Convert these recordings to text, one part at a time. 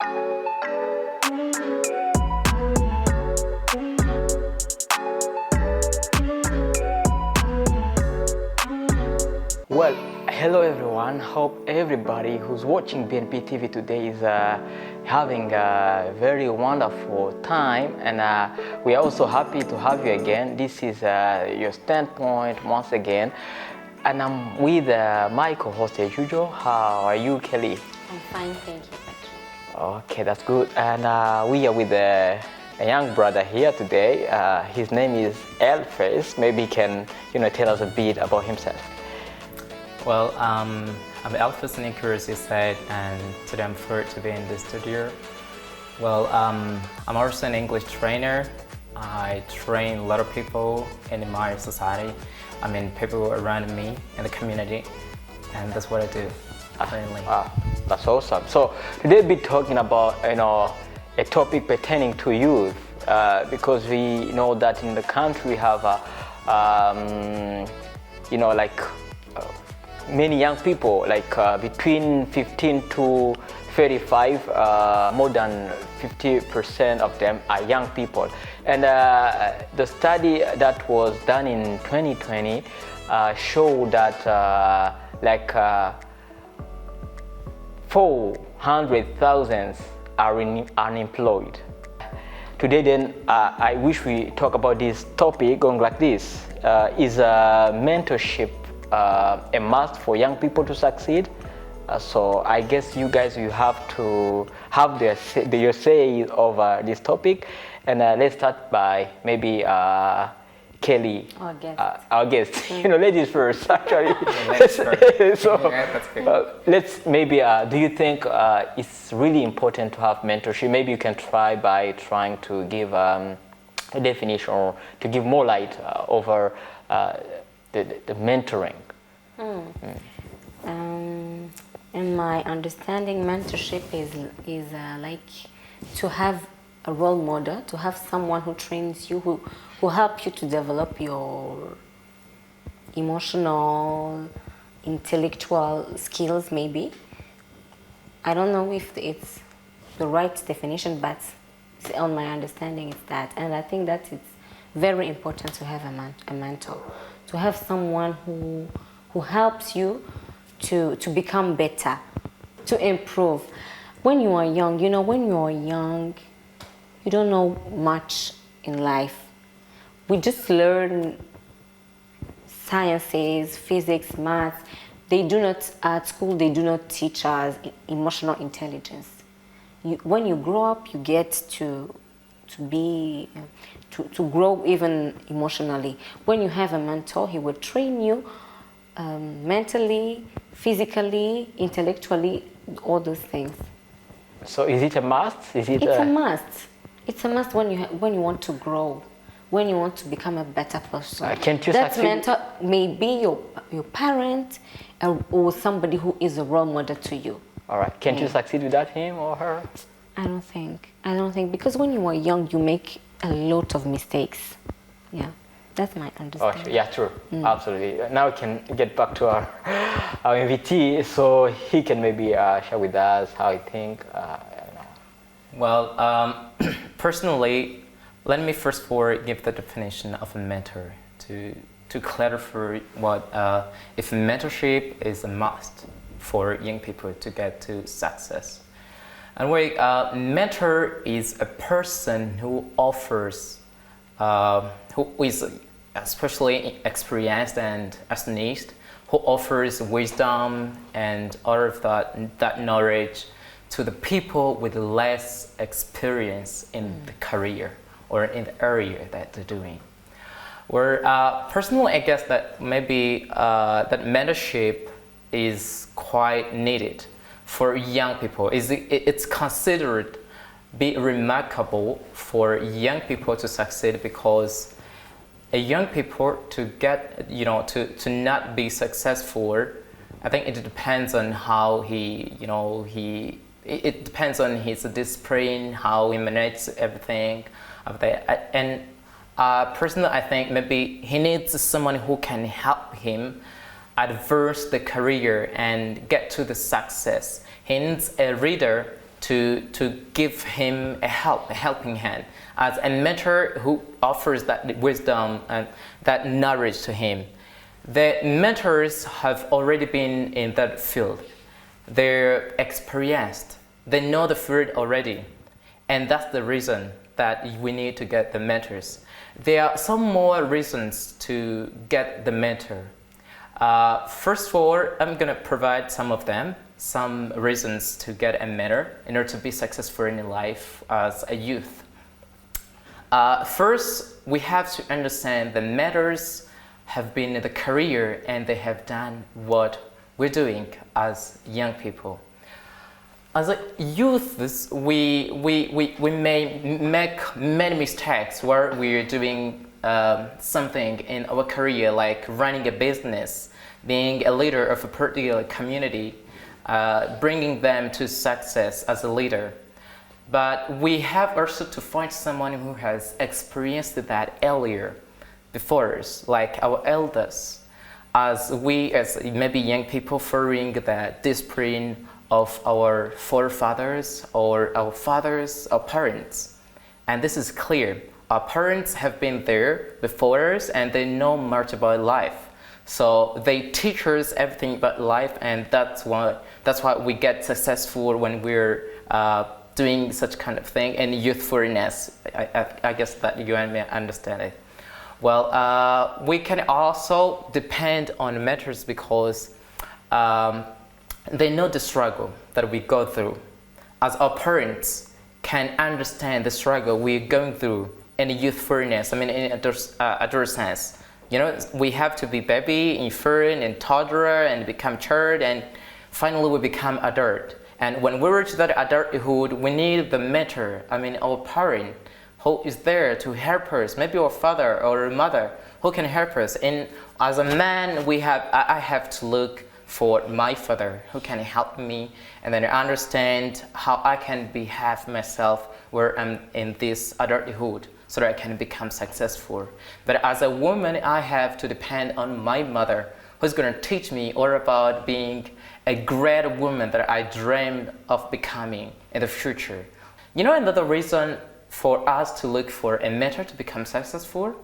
Well, hello everyone. Hope everybody who's watching BNP TV today is having a very wonderful time, and we are also happy to have you again. This is your standpoint once again, and I'm with my co-host as usual. How are you, Kelly? I'm fine, thank you, Patrick. Okay, that's good. And we are with a young brother here today. His name is Eliphase. Maybe he can, tell us a bit about himself. Well, I'm Eliphase Niyukuri, as you said, and today I'm thrilled to be in the studio. Well, I'm also an English trainer. I train a lot of people in my society. I mean, people around me in the community, and that's what I do. Mainly. Wow, that's awesome. So today we'll be talking about, a topic pertaining to youth, because we know that in the country we have, many young people, between 15 to 35, more than 50% of them are young people. And the study that was done in 2020 showed that 400,000 are unemployed. Today then, I wish we talk about this topic going like this. Is mentorship a must for young people to succeed? So I guess you guys, you have to have your say over this topic. And let's start by maybe Kelly, our guest. Ladies first, actually. Ladies first. So, yeah, that's good. let's maybe, do you think it's really important to have mentorship? Maybe you can try by trying to give a definition or to give more light over the mentoring. In my understanding, mentorship is like to have a role model, to have someone who trains you, who help you to develop your emotional, intellectual skills, maybe. I don't know if it's the right definition, but on my understanding it's that. And I think that it's very important to have a mentor, to have someone who helps you to become better, to improve. When you are young, you don't know much in life. We just learn sciences, physics, math. At school, they do not teach us emotional intelligence. When you grow up, you get to grow even emotionally. When you have a mentor, he will train you mentally, physically, intellectually, all those things. So is it a must? It's a must. It's a must when you want to grow, when you want to become a better person. Can't you that succeed? mentor may be your parent or somebody who is a role model to you. All right. Can't you succeed without him or her? I don't think because when you are young, you make a lot of mistakes. Yeah, that's my understanding. Oh, yeah, true. Absolutely. Now we can get back to our invitee, so he can maybe share with us how he think. Well, personally, let me first give the definition of a mentor to clarify what if mentorship is a must for young people to get to success. And mentor is a person who offers, who is especially experienced and astonished, who offers wisdom and all of that knowledge to the people with less experience in the career or in the area that they're doing. Personally, I guess that maybe that mentorship is quite needed for young people. It's considered be remarkable for young people to succeed, because a young people to get, to not be successful, I think it depends on how it depends on his discipline, how he manages everything of that. And personally, I think maybe he needs someone who can help him advance the career and get to the success. He needs a reader to give him a helping hand, as a mentor who offers that wisdom and that knowledge to him. The mentors have already been in that field. They're experienced. They know the field already. And that's the reason that we need to get the mentors. There are some more reasons to get the mentor. First of all, I'm going to provide some of them, some reasons to get a mentor in order to be successful in life as a youth. First, we have to understand the mentors have been in the career and they have done what we're doing as young people. As a youth, we may make many mistakes where we're doing something in our career, like running a business, being a leader of a particular community, bringing them to success as a leader. But we have also to find someone who has experienced that earlier, before us, like our elders, as we, as maybe young people, following the discipline of our forefathers or our fathers or parents. And this is clear. Our parents have been there before us and they know much about life. So they teach us everything about life, and that's why we get successful when we're doing such kind of thing in youthfulness. I guess that you and me understand it. Well, we can also depend on mentors because they know the struggle that we go through. As our parents can understand the struggle we're going through in youthfulness, I mean in adolescence. You know, we have to be baby, infant, and toddler, and become child, and finally we become adult. And when we reach that adulthood, we need the mentor, I mean our parent, who is there to help us, maybe our father or mother, who can help us. And as a man, I have to look for my father who can help me and then understand how I can behave myself where I'm in this adulthood so that I can become successful. But as a woman, I have to depend on my mother who's going to teach me all about being a great woman that I dreamed of becoming in the future. You know, another reason for us to look for a mentor to become successful,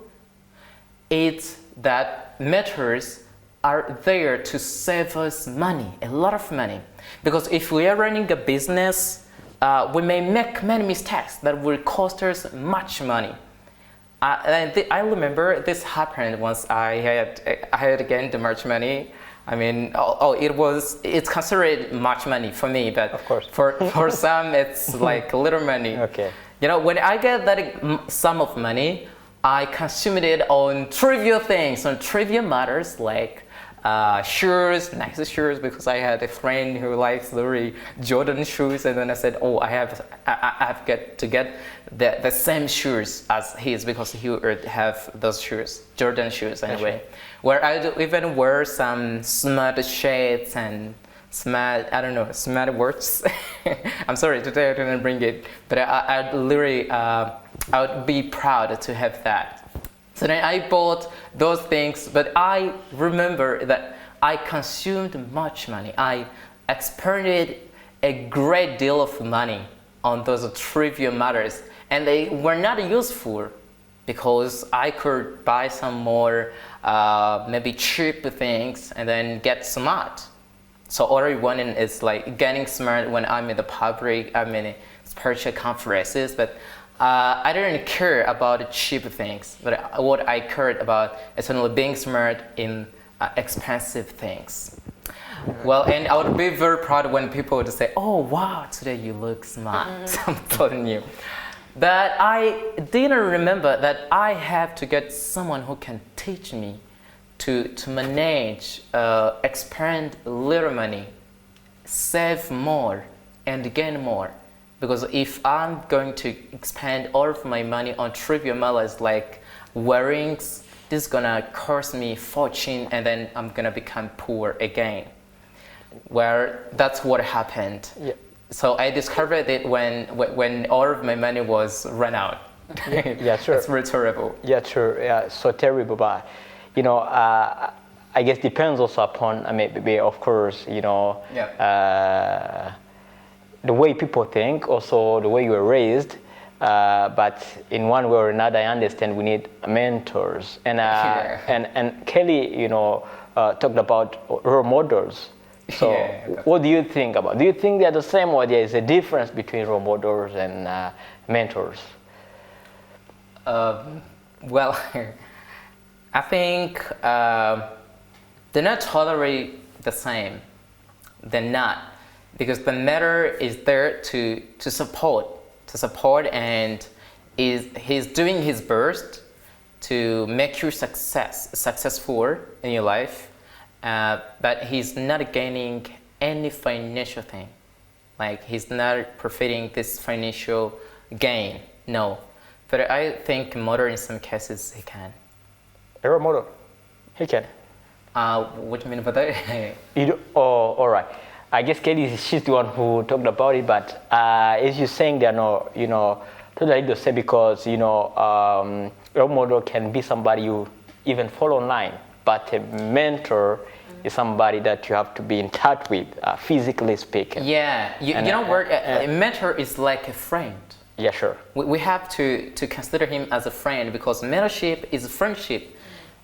it's that mentors are there to save us money, a lot of money. Because if we are running a business, we may make many mistakes that will cost us much money. I remember this happened once I had gained much money. I mean, it's considered much money for me, but of course. for some it's like little money. Okay. You know, when I get that sum of money, I consumed it on trivial things, on trivial matters like shoes, nice shoes, because I had a friend who likes very Jordan shoes, and then I said, oh, I have to get the same shoes as his because he would have those shoes, Jordan shoes anyway. Sure. Where I do even wear some smart shades and smart words. I'm sorry, today I didn't bring it, but I would be proud to have that. So then I bought those things, but I remember that I consumed much money. I expended a great deal of money on those trivial matters, and they were not useful because I could buy some more maybe cheap things and then get smart. So all I wanted is like getting smart when I'm in the public, I'm in spiritual conferences, but I didn't care about cheap things, but what I cared about is only being smart in expensive things. Well, and I would be very proud when people would say, oh wow, today you look smart, I'm telling you. But I didn't remember that I have to get someone who can teach me to manage, expend little money, save more, and gain more. Because if I'm going to expend all of my money on trivial matters like wearings, this is gonna cost me fortune, and then I'm gonna become poor again. Where that's what happened. Yeah. So I discovered it when all of my money was run out. Yeah, sure. It's very terrible. Yeah, sure. Yeah, so terrible. But you know, I guess depends also upon. I mean, of course, you know. Yeah. the way people think, also the way you were raised. But in one way or another, I understand we need mentors. And and Kelly, talked about role models. So, what do you think about? Do you think they're the same, or there is a difference between role models and mentors? Well, I think they're not totally the same. They're not, because the mentor is there to support, and he's doing his best to make you successful in your life, but he's not gaining any financial thing. Like, he's not profiting this financial gain. No, but I think mentor in some cases he can. A role model, he can. What do you mean by that? All right. I guess Kelly, she's the one who talked about it, but as you're saying, they're not, totally the same, because, role model can be somebody you even follow online, but a mentor is somebody that you have to be in touch with, physically speaking. Yeah, a mentor is like a friend. Yeah, sure. We have to consider him as a friend, because mentorship is a friendship.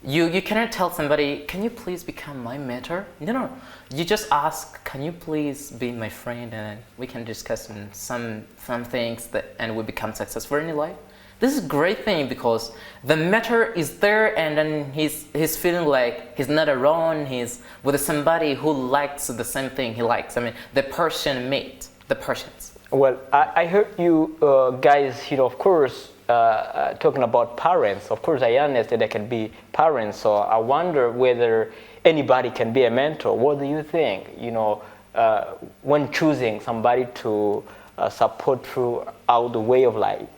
You cannot tell somebody, can you please become my mentor? No. You just ask, can you please be my friend, and we can discuss some things and we become successful in your life. This is a great thing, because the mentor is there, and then he's feeling like he's not alone. He's with somebody who likes the same thing he likes. I mean, the person meet the persons. Well, I heard you guys, of course, talking about parents. Of course, I understand there can be parents, so I wonder whether anybody can be a mentor. What do you think, when choosing somebody to support throughout the way of life?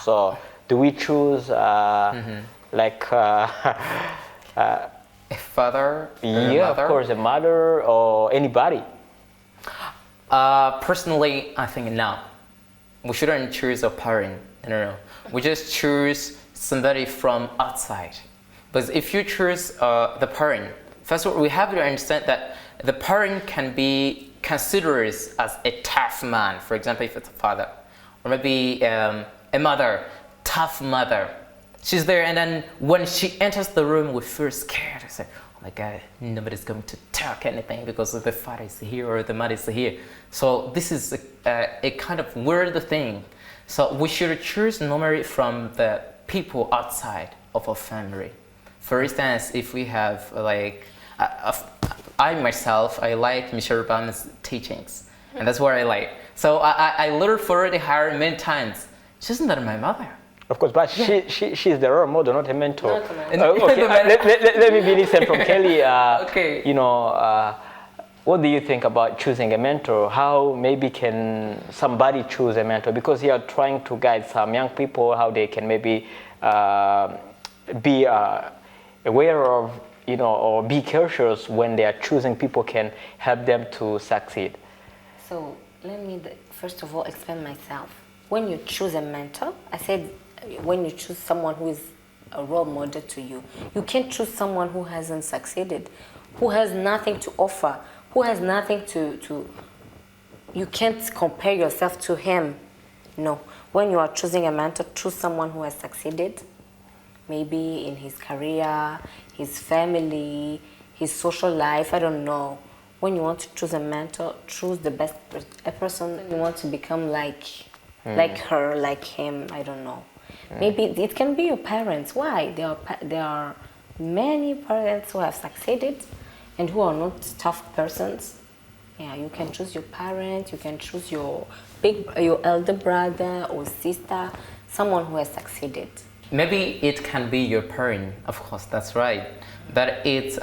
So, do we choose like a father? Yeah, of course, a mother or anybody. Personally, I think no. We shouldn't choose a parent. No. We just choose somebody from outside. But if you choose the parent, first of all, we have to understand that the parent can be considered as a tough man. For example, if it's a father, or maybe a mother, tough mother. She's there, and then when she enters the room, we feel scared. I say, oh my God, nobody's going to talk anything because the father is here or the mother is here. So this is a kind of weird thing. So we should choose normally from the people outside of our family. For instance, if we have I myself, I like Michelle Obama's teachings, and that's what I like. So I literally already heard many times, she's not my mother. Of course, but she's the role model, not a mentor. Let me be listening from Kelly. Okay. What do you think about choosing a mentor? How maybe can somebody choose a mentor? Because you are trying to guide some young people how they can maybe be aware of, or be cautious when they are choosing people can help them to succeed. So let me first of all explain myself. When you choose a mentor, I said when you choose someone who is a role model to you, you can't choose someone who hasn't succeeded, who has nothing to offer, who has nothing to you can't compare yourself to him. No. When you are choosing a mentor, choose someone who has succeeded, maybe in his career, his family, his social life, I don't know. When you want to choose a mentor, choose the best a person you want to become like her, like him, I don't know. Maybe it can be your parents. Why? There are many parents who have succeeded and who are not tough persons. Yeah, you can choose your parent, you can choose your elder brother or sister, someone who has succeeded. Maybe it can be your parent, of course, that's right. But it's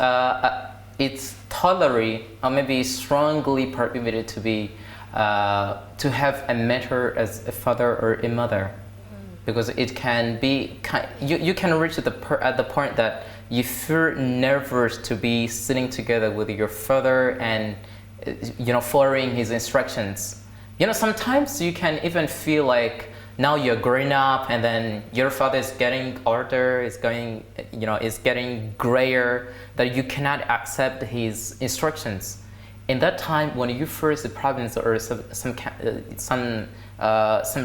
totally or maybe strongly prohibited to have a mentor as a father or a mother, because it can be you can reach at the point that you feel nervous to be sitting together with your father and following his instructions. Sometimes you can even feel like now you're growing up, and then your father is getting older, is getting grayer, that you cannot accept his instructions. In that time, when you face problems or some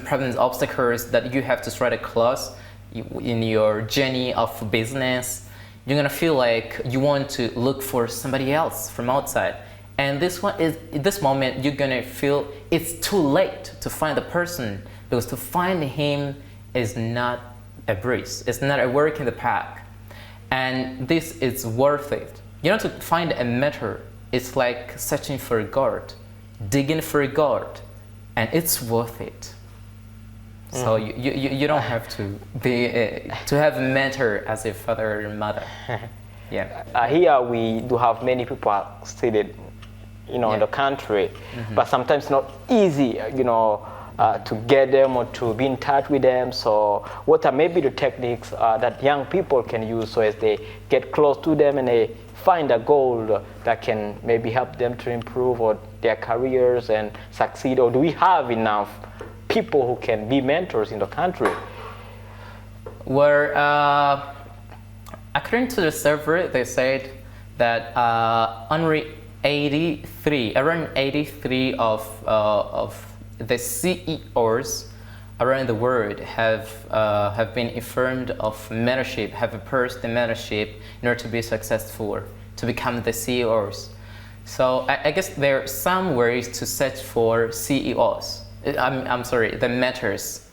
problems, obstacles that you have to try to cross in your journey of business, you're gonna feel like you want to look for somebody else from outside. And this moment, you're gonna feel it's too late to find the person, because to find him is not a breeze. It's not a work in the park. And this is worth it. You know, to find a mentor, it's like searching for a gold, digging for a gold, and it's worth it. So you don't have to have a mentor as a father or mother. Yeah. Here we do have many people seated, in the country, but sometimes not easy, to get them or to be in touch with them. So what are maybe the techniques that young people can use so as they get close to them and they find a goal that can maybe help them to improve or their careers and succeed? Or do we have enough people who can be mentors in the country? Well, according to the survey, they said that around 83 of the CEOs around the world have been informed of mentorship, have pursued the mentorship in order to be successful, to become the CEOs. So I guess there are some ways to search for CEOs. I'm sorry, the mentors.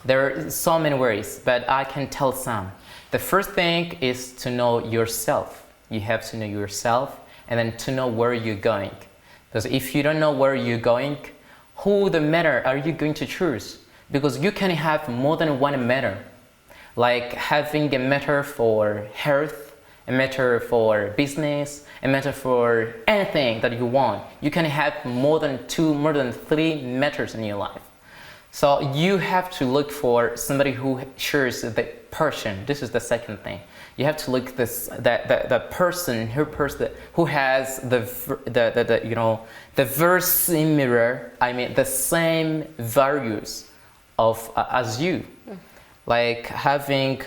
There are so many ways, but I can tell some. The first thing is to know yourself. You have to know yourself, and then to know where you're going. Because if you don't know where you're going, who the mentor are you going to choose? Because you can have more than one mentor. Like having a mentor for health, a mentor for business, a mentor for anything that you want. You can have more than 2, more than 3 mentors in your life. So you have to look for somebody who shares the passion. This is the second thing. You have to look the person who has the very similar, the same values of as you, like having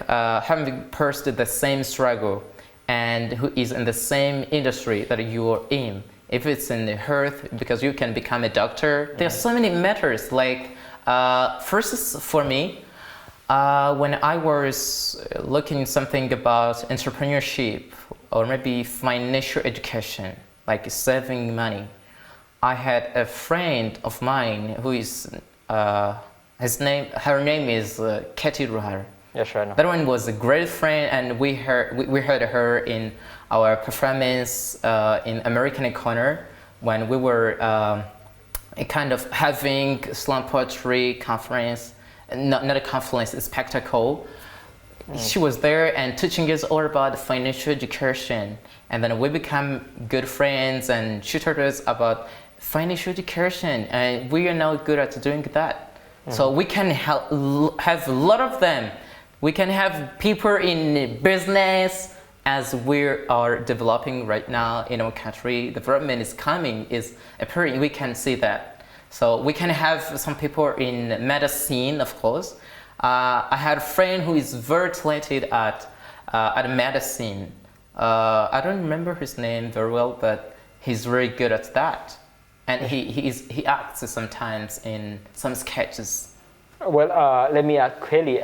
pursued the same struggle and who is in the same industry that you are in. If it's in the health, because you can become a doctor. There are so many matters. Like first for me, when I was looking something about entrepreneurship or maybe financial education, like saving money, I had a friend of mine who is her name is Katie Ruhar. Yeah, sure, I know. That one was a great friend, and we heard her in our performance in American Corner when we were kind of having slam poetry conference, not a conference, a spectacle. She was there and teaching us all about financial education, and then we become good friends, and she taught us about financial education, and we are now good at doing that. So we can have a lot of them. We can have people in business, as we are developing right now in our country. Development is coming, is appearing. We can see that. So we can have some people in medicine, of course. I had a friend who is very talented at medicine. I don't remember his name very well, but he's very good at that. And he acts sometimes in some sketches. Well, let me ask Kelly,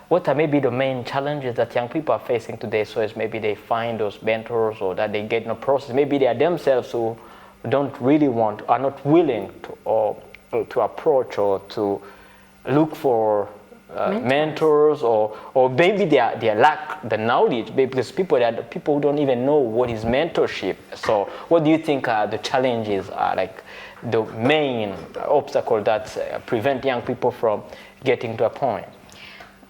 what are maybe the main challenges that young people are facing today, so as maybe they find those mentors or that they get in a process? Maybe they are themselves who don't really want, are not willing to approach or to look for mentors, or maybe they lack the knowledge, because people who don't even know what is mentorship. So what do you think the challenges are, like the main obstacle that prevent young people from getting to a point?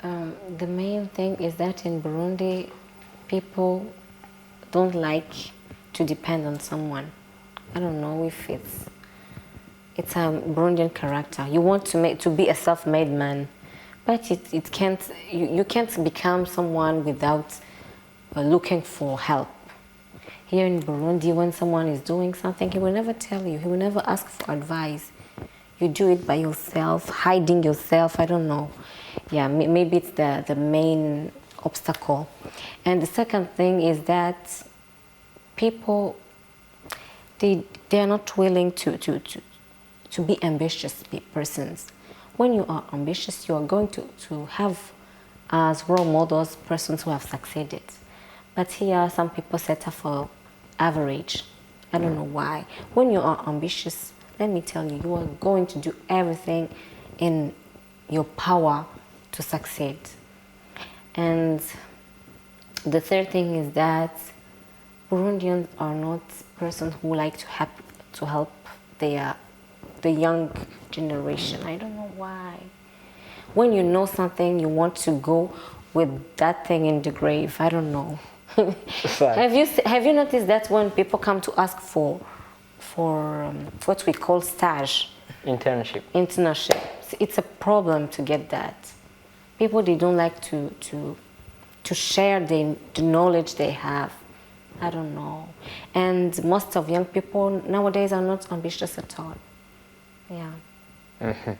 The main thing is that in Burundi, people don't like to depend on someone. I don't know if it's a Burundian character. You want to be a self-made man, but it can't. You can't become someone without looking for help. Here in Burundi, when someone is doing something, he will never tell you. He will never ask for advice. You do it by yourself, hiding yourself. I don't know. Yeah, maybe it's the main obstacle. And the second thing is that people they are not willing to be ambitious persons. When you are ambitious, you are going to have as role models persons who have succeeded. But here, some people settle for average. I don't know why. When you are ambitious, let me tell you, you are going to do everything in your power to succeed. And the third thing is that Burundians are not persons who like to help the young generation. I don't know why. When you know something, you want to go with that thing in the grave. I don't know. Have you noticed that when people come to ask for what we call stage, internship, it's a problem to get that. People, they don't like to share the knowledge they have. I don't know. And most of young people nowadays are not ambitious at all. Yeah. Mm-hmm.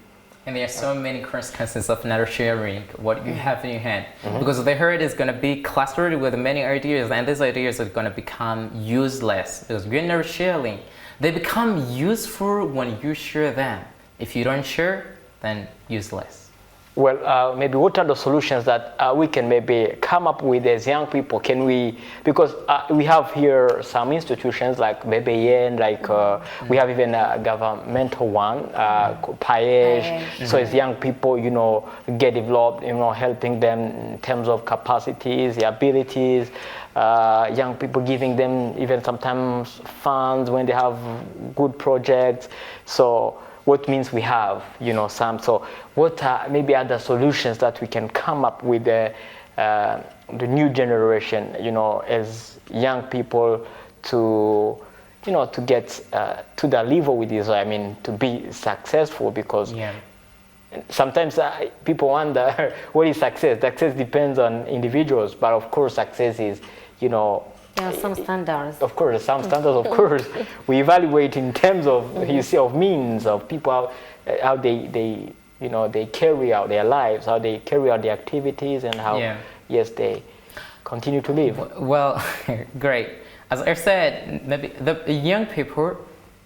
And there are so many consequences of not sharing what you have in your hand. Because the herd is going to be clustered with many ideas, and these ideas are going to become useless because you're not sharing. They become useful when you share them. If you don't share, then useless. Well, maybe what are the solutions that we can maybe come up with as young people? Can we, because we have here some institutions like BBN, like we have even a governmental one, PAEJ. So as young people, get developed, helping them in terms of capacities, the abilities, young people giving them even sometimes funds when they have good projects. So what means we have, some. So what are maybe other solutions that we can come up with the new generation, as young people to get to the level with this, to be successful, because sometimes people wonder what is success. Success depends on individuals, but of course success is, there are some standards. Of course, some standards. Of course, we evaluate in terms of of means of people, how they carry out their lives, how they carry out their activities, and how they continue to live. Well, great. As I said, maybe the young people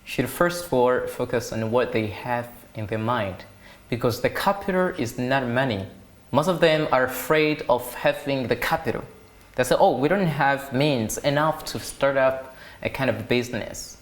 should first of all focus on what they have in their mind, because the capital is not money. Most of them are afraid of having the capital. They say, oh, we don't have means enough to start up a kind of business.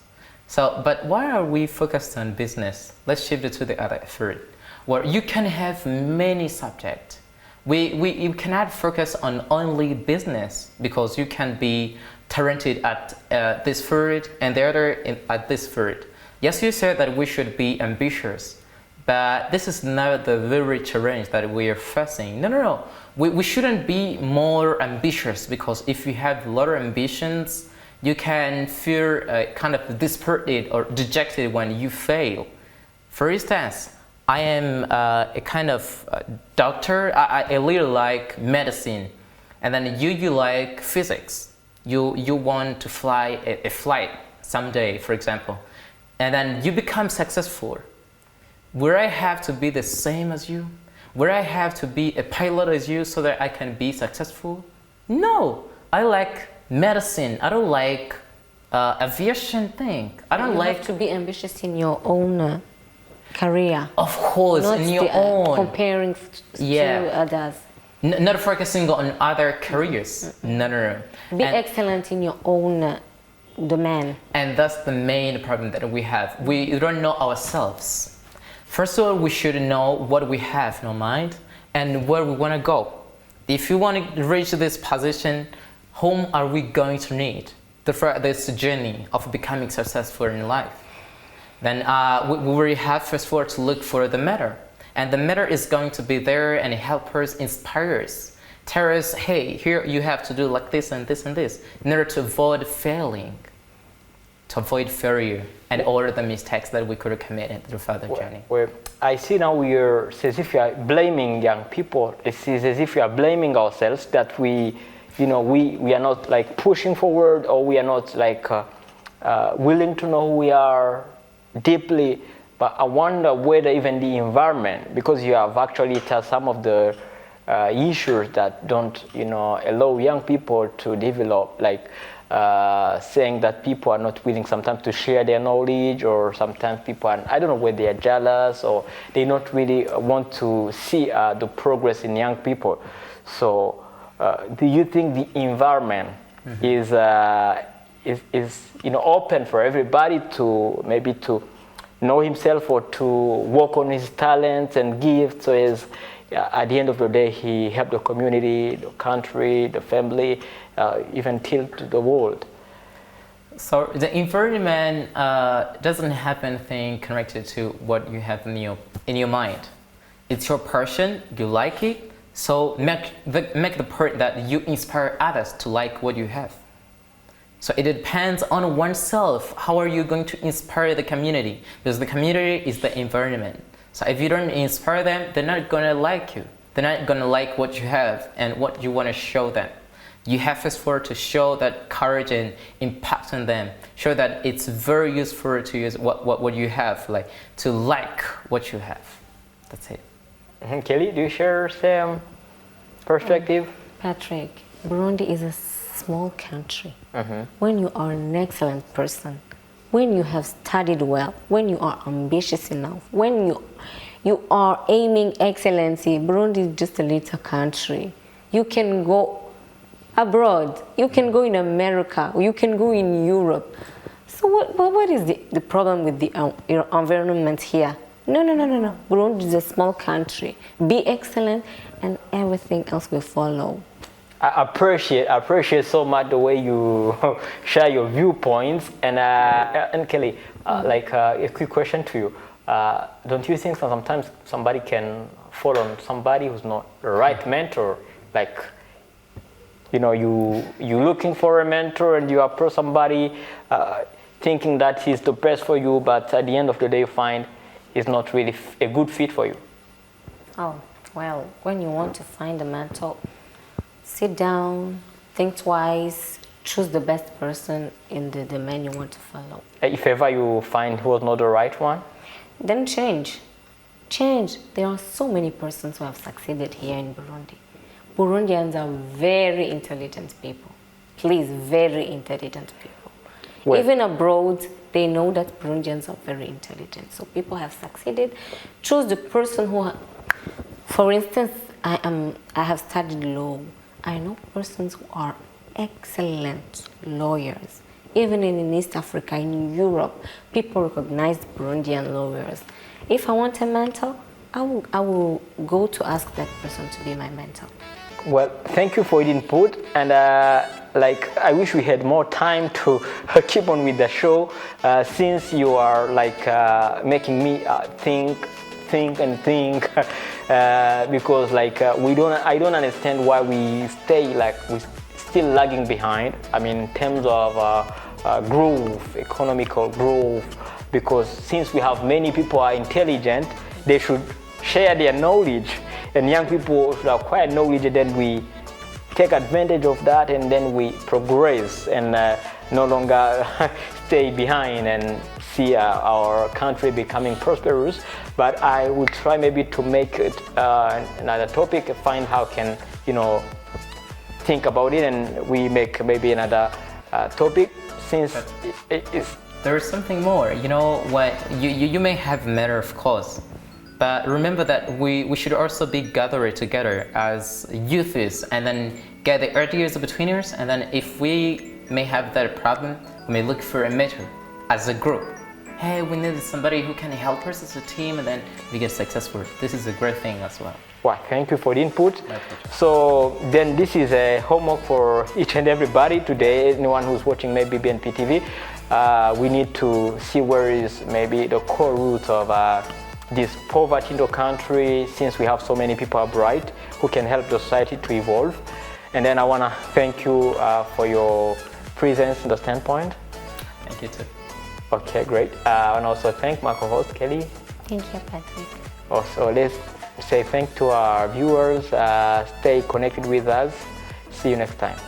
So, but why are we focused on business? Let's shift it to the other third, where you can have many subjects. You cannot focus on only business, because you can be talented at this field and the other at this field. Yes, you said that we should be ambitious, but this is not the very challenge that we are facing. No. We shouldn't be more ambitious, because if you have a lot of ambitions, you can feel kind of despaired or dejected when you fail. For instance, I am a kind of doctor. I really like medicine, and then you like physics. You want to fly a flight someday, for example, and then you become successful. Will I have to be the same as you? Will I have to be a pilot as you so that I can be successful? No, I like medicine. I don't like aviation thing. I don't like have to be ambitious in your own career. Of course, not in your own. Comparing to others. Not focusing on other careers. No. Be excellent in your own domain. And that's the main problem that we have. We don't know ourselves. First of all, we should know what we have in our mind and where we want to go. If you want to reach this position, whom are we going to need this journey of becoming successful in life? Then we will have first of all to look for the mentor. And the mentor is going to be there and help us, inspire us, tell us, hey, here you have to do like this and this and this, in order to avoid failing, to avoid failure and all the mistakes that we could have committed through further journey. Well, I see now it's as if you are blaming young people. It's as if you are blaming ourselves that we are not like pushing forward, or we are not like willing to know who we are deeply. But I wonder whether even the environment, because you have actually touched some of the issues that don't allow young people to develop, like saying that people are not willing sometimes to share their knowledge, or sometimes people are, I don't know, whether they are jealous or they not really want to see the progress in young people. So do you think the environment is open for everybody to maybe to know himself or to work on his talents and gifts, so as at the end of the day he help the community, the country, the family, even till to the world? So the environment doesn't have anything connected to what you have in your mind. It's your passion, you like it, so make the part that you inspire others to like what you have. So it depends on oneself. How are you going to inspire the community? Because the community is the environment. So if you don't inspire them, they're not going to like you. They're not going to like what you have and what you want to show them. You have to show that courage and impact on them. Show that it's very useful to use what you have, like to like what you have. That's it. Kelly, do you share same perspective? Patrick, Burundi is a small country. When you are an excellent person, when you have studied well, when you are ambitious enough, when you are aiming excellency, Burundi is just a little country. You can go abroad, you can go in America, you can go in Europe. So what is the problem with the environment here? No. Burundi is a small country. Be excellent and everything else will follow. I appreciate so much the way you share your viewpoints. And Kelly, like a quick question to you. Don't you think sometimes somebody can fall on somebody who's not the right mentor? Like, you're looking for a mentor and you approach somebody thinking that he's the best for you, but at the end of the day you find he's not really a good fit for you. Oh, well, when you want to find a mentor, sit down, think twice, choose the best person in the domain you want to follow. If ever you find who was not the right one? Then change. There are so many persons who have succeeded here in Burundi. Burundians are very intelligent people. Please, very intelligent people. Well, even abroad, they know that Burundians are very intelligent. So people have succeeded. Choose the person who, for instance, I have studied law. I know persons who are excellent lawyers. Even in East Africa, in Europe, people recognize Burundian lawyers. If I want a mentor, I will go to ask that person to be my mentor. Well, thank you for your input, and I wish we had more time to keep on with the show, since you are making me think, because I don't understand why we we're still lagging behind. I mean, in terms of growth, economical growth, because since we have many people are intelligent, they should share their knowledge, and young people should acquire knowledge, and then we take advantage of that, and then we progress and no longer stay behind and see our country becoming prosperous. But I will try maybe to make it another topic, find how can think about it, and we make maybe another topic, since there is something more. You may have a matter of course, but remember that we should also be gathered together as youths, and then get the ideas between us, and then if we may have that problem, we may look for a mentor as a group. Hey, we need somebody who can help us as a team, and then we get successful. This is a great thing as well. Well, thank you for the input. So then this is a homework for each and everybody today. Anyone who's watching maybe BNP TV, we need to see where is maybe the core roots of this poverty in the country, since we have so many people are bright who can help the society to evolve. And then I want to thank you for your presence in the standpoint. Thank you too. Okay, great. And also thank my co-host Kelly. Thank you, Patrick. Also, let's say thank to our viewers. Stay connected with us. See you next time.